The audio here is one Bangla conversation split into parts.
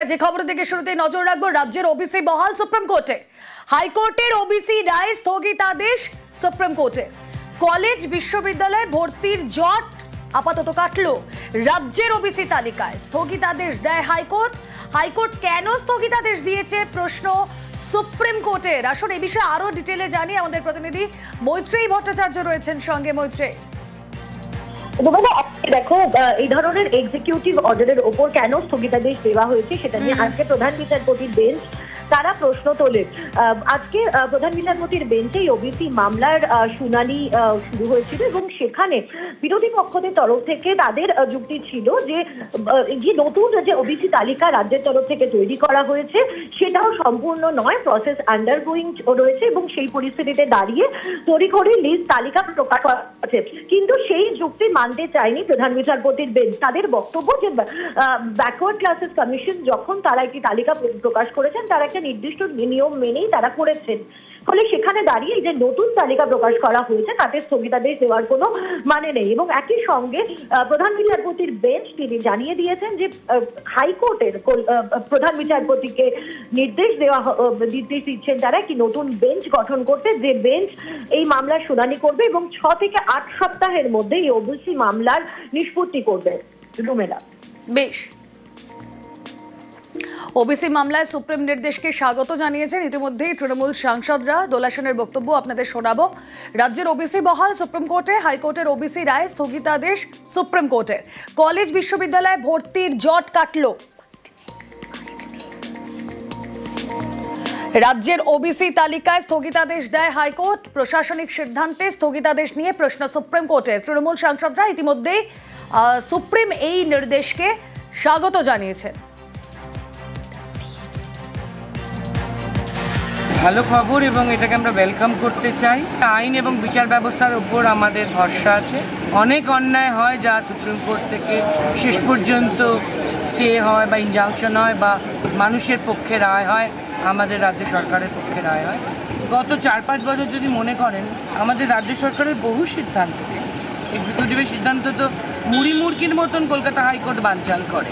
যে খবর থেকে শুরুতে নজর রাখবো রাজ্যের ওবিসি বহাল সুপ্রিম কোর্টে। হাইকোর্টের ওবিসি রায় স্থগিতাদেশ সুপ্রিম কোর্টে। কলেজ বিশ্ববিদ্যালয়ে ভর্তির জট আপাতত কাটলো। রাজ্যের ওবিসি তালিকায় স্থগিতাদেশ দেয় হাইকোর্ট। হাইকোর্ট কেন স্থগিতাদেশ দিয়েছে প্রশ্ন সুপ্রিম কোর্টের। আসলে এই বিষয়ে আরো ডিটেলে জানি, আমাদের প্রতিনিধি মৈত্রেয়ী ভট্টাচার্য রয়েছেন সঙ্গে। মৈত্রেয়ী, দেখো, এই ধরনের এক্সিকিউটিভ অর্ডারের ওপর কেন স্থগিতাদেশ দেওয়া হয়েছে সেটা নিয়ে আজকে প্রধান বিচারপতির বেঞ্চ তারা প্রশ্ন তোলে। আজকে প্রধান বিচারপতির বেঞ্চে ওবিসি মামলার শুনানি শুরু হয়েছিল এবং সেখানে বিরোধী পক্ষদের তরফ থেকে তাদের যুক্তি ছিল যে নতুন যে ওবিসি তালিকা রাজ্যের তরফ থেকে তৈরি করা হয়েছে সেটাও সম্পূর্ণ নয়, প্রসেস আন্ডারগোয়িং রয়েছে এবং সেই পরিস্থিতিতে দাঁড়িয়ে তড়িঘড়ি লিস্ট তালিকা প্রকাশ করা হয়েছে। কিন্তু সেই যুক্তি মানতে চায়নি প্রধান বিচারপতির বেঞ্চ। তাদের বক্তব্য যে ব্যাকওয়ার্ড ক্লাসেস কমিশন যখন তারা একটি তালিকা প্রকাশ করেছেন তারা একটা নির্দিষ্ট নিয়ম মেনেই তারা করেছেন, ফলে সেখানে দাঁড়িয়ে যে নতুন তালিকা প্রকাশ করা হয়েছে তাতে স্থগিতাদেশ দেওয়ার কোনো মানে নেই। এবং একই সঙ্গে প্রধান বিচারপতির বেঞ্চ তিনি জানিয়ে দিয়েছেন যে হাইকোর্টের প্রধান বিচারপতিকে নির্দেশ দিচ্ছেন তারা একটি নতুন বেঞ্চ গঠন করতে, যে বেঞ্চ এই মামলার শুনানি করবে এবং 6 থেকে 8 সপ্তাহের মধ্যে এই ওবিসি মামলার নিষ্পত্তি করবে। রুমেলা, বেশ। ওবিসি মামলায় সুপ্রিম নির্দেশকে স্বাগত জানিয়েছেন ইতিমধ্যেই তৃণমূল সাংসদরা। দোলা সেনের বক্তব্য আপনাদের শোনাবো। রাজ্যের ওবিসি বহাল সুপ্রিম কোর্টে। হাইকোর্টের ওবিসি রায় স্থগিতাদেশ সুপ্রিম কোর্টের। কলেজ বিশ্ববিদ্যালয়ে ভর্তির জট কাটলো। রাজ্যের ওবিসি তালিকায় স্থগিতাদেশ দেয় হাইকোর্ট। প্রশাসনিক সিদ্ধান্তে স্থগিতাদেশ নিয়ে প্রশ্ন সুপ্রিম কোর্টের। তৃণমূল সাংসদরা ইতিমধ্যেই সুপ্রিম এই নির্দেশকে স্বাগত জানিয়েছেন। ভালো খবর এবং এটাকে আমরা ওয়েলকাম করতে চাই। আইন এবং বিচার ব্যবস্থার উপর আমাদের ভরসা আছে। অনেক অন্যায় হয় যা সুপ্রিম কোর্ট থেকে শেষ পর্যন্ত স্টে হয় বা ইনজাংশন হয় বা মানুষের পক্ষে রায় হয়, আমাদের রাজ্য সরকারের পক্ষে রায় হয়। গত 4-5 বছর যদি মনে করেন, আমাদের রাজ্য সরকারের বহু সিদ্ধান্ত, এক্সিকিউটিভের সিদ্ধান্ত তো মুড়ি মুড়কির মতন কলকাতা হাইকোর্ট বানচাল করে,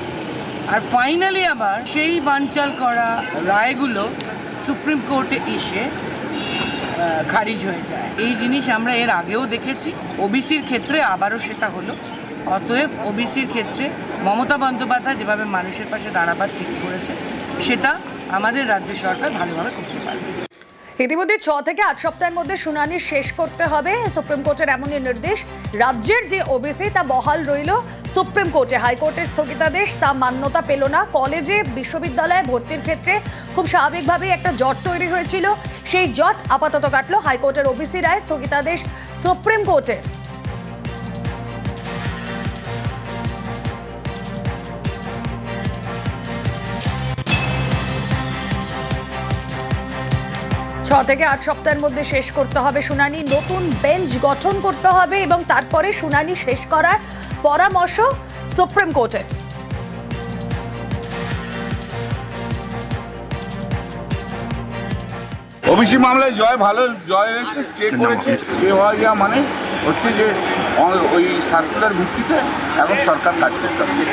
আর ফাইনালি আবার সেই বানচাল করা রায়গুলো সুপ্রিম কোর্টে এসে খারিজ হয়ে যায়। এই জিনিস আমরা এর আগেও দেখেছি, ওবিসির ক্ষেত্রে আবারও সেটা হলো। অতএব ওবিসির ক্ষেত্রে মমতা বন্দ্যোপাধ্যায় যেভাবে মানুষের পাশে দাঁড়াবার ঠিক করেছে সেটা আমাদের রাজ্য সরকার ভালোভাবে করতে পারবে। ইতিমধ্যে 6 থেকে 8 সপ্তাহের মধ্যে শুনানি শেষ করতে হবে, সুপ্রিম কোর্টের এমনই নির্দেশ। রাজ্যের যে ওবিসি তা বহাল রইল সুপ্রিম কোর্টে। হাইকোর্টের স্থগিতাদেশ তা মান্যতা পেল না। কলেজে বিশ্ববিদ্যালয়ে ভর্তির ক্ষেত্রে খুব স্বাভাবিকভাবেই একটা জট তৈরি হয়েছিল, সেই জট আপাতত কাটলো। হাইকোর্টের ওবিসি রায় স্থগিতাদেশ সুপ্রিম কোর্টে। ছ থেকে 8 সপ্তাহের মধ্যে শেষ করতে হবে শুনানি। নতুন বেঞ্চ গঠন করতে হবে এবং তারপরে শুনানি শেষ করার পরামর্শ সুপ্রিম কোর্টে। ওবিসি মামলায় জয়, ভালো জয় হয়েছে, স্টে করেছে। স্টে হওয়া যা মানে হচ্ছে যে ওই সার্কুলার ভিত্তিতে এখন সরকার কাজ করতে হবে।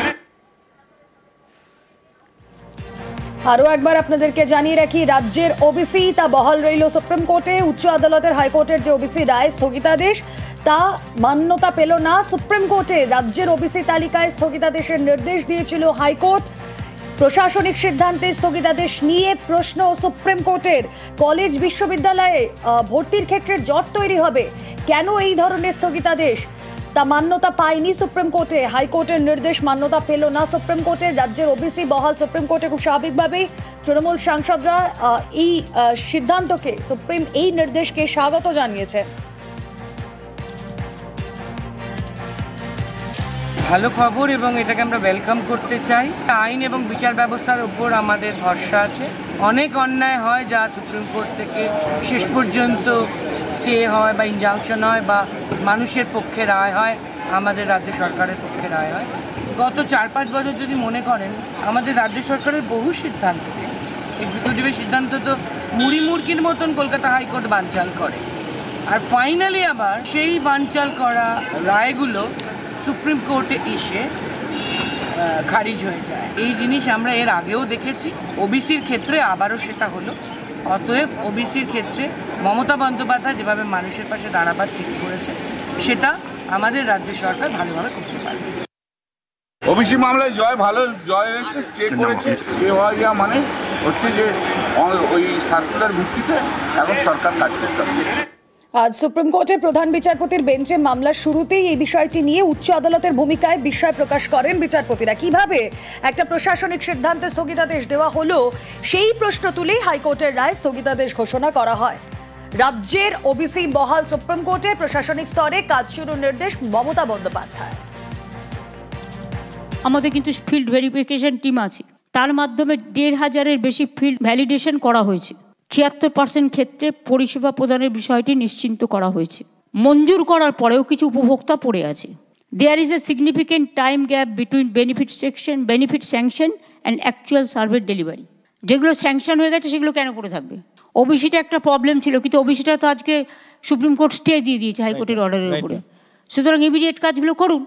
আরো একবার আপনাদেরকে জানিয়ে রাখি, রাজ্যের ওবিসি তা বহাল রইল সুপ্রিম কোর্টে। উচ্চ আদালতের হাইকোর্টের যে ওবিসি রায় স্থগিতাদেশ তা মান্যতা পেল না সুপ্রিম কোর্টে। রাজ্যের ওবিসি তালিকায় স্থগিতাদেশের নির্দেশ দিয়েছিল হাইকোর্ট। প্রশাসনিক সিদ্ধান্তে স্থগিতাদেশ নিয়ে প্রশ্ন সুপ্রিম কোর্টের। কলেজ বিশ্ববিদ্যালয়ে ভর্তির ক্ষেত্রে জট তৈরি হবে, কেন এই ধরনের স্থগিতাদেশ তা মান্যতা পায়নি সুপ্রিম কোর্টে। হাইকোর্টের নির্দেশ মান্যতা পেল না সুপ্রিম কোর্টে। রাজ্যের ওবিসি বহাল সুপ্রিম কোর্টে। খুব স্বাভাবিকভাবেই তৃণমূল সাংসদরা এই সিদ্ধান্তকে, সুপ্রিম এই নির্দেশকে স্বাগত জানিয়েছে। ভালো খবর এবং এটাকে আমরা ওয়েলকাম করতে চাই। আইন এবং বিচার ব্যবস্থার উপর আমাদের ভরসা আছে। অনেক অন্যায় হয় যা সুপ্রিম কোর্ট থেকে শেষ পর্যন্ত স্টে হয় বা ইনজাংশন হয় বা মানুষের পক্ষে রায় হয়, আমাদের রাজ্য সরকারের পক্ষে রায় হয়। গত 4-5 বছর যদি মনে করেন, আমাদের রাজ্য সরকারের বহু সিদ্ধান্ত, এক্সিকিউটিভের সিদ্ধান্ত তো মুড়ি মুড়কির মতন কলকাতা হাইকোর্ট বানচাল করে, আর ফাইনালি আবার সেই বানচাল করা রায়গুলো সুপ্রিম কোর্টে এসে খারিজ হয়ে যায়। এই জিনিস আমরা এর আগেও দেখেছি, ওবিসির ক্ষেত্রে আবারও সেটা হলো। অতএব ওবিসির ক্ষেত্রে মমতা বন্দ্যোপাধ্যায় যেভাবে মানুষের পাশে দাঁড়াবার ঠিক করেছে, সেটা আমাদের রাজ্য সরকার ভালোভাবে করতে পারবে। ওবিসি মামলায় ভালো জয় হয়েছে, স্টে করেছে। স্টে হওয়া যাওয়া মানে হচ্ছে যে ওই সার্কুলার ভিত্তিতে এখন সরকার কাজ করতে হবে। আজ সুপ্রিম কোর্টে প্রধান বিচারপতির বেঞ্চে মামলার শুরুতেই এই বিষয়টি নিয়ে উচ্চ আদালতের ভূমিকায় বিস্ময় প্রকাশ করেন বিচারপতিরা। কিভাবে একটা প্রশাসনিক সিদ্ধান্তে স্থগিতাদেশ দেওয়া হলো, সেই প্রশ্ন তুলেই হাইকোর্টের রায় স্থগিতাদেশ ঘোষণা করা হয়। রাজ্যের ওবিসি বহাল সুপ্রিম কোর্টে প্রশাসনিক স্তরে কাজ শুরুর নির্দেশ মমতা বন্দ্যোপাধ্যায়। আমাদের কিন্তু ফিল্ড ভেরিফিকেশন টিম আছে, তার মাধ্যমে 1,500-এর বেশি ফিল্ড ভ্যালিডেশন করা হয়েছে। 76% ক্ষেত্রে পরিষেবা প্রদানের বিষয়টি নিশ্চিন্ত করা হয়েছে। মঞ্জুর করার পরেও কিছু উপভোক্তা পড়ে আছে। There is a significant time gap between benefit sanction and actual service delivery. যেগুলো স্যাংশন হয়ে গেছে সেগুলো কেন পড়ে থাকবে? ওবিসিটা একটা প্রবলেম ছিল, কিন্তু ওবিসিটা তো আজকে সুপ্রিম কোর্ট স্টে দিয়ে দিয়েছে হাইকোর্টের অর্ডারের উপরে। সুতরাং ইমিডিয়েট কাজগুলো করুন।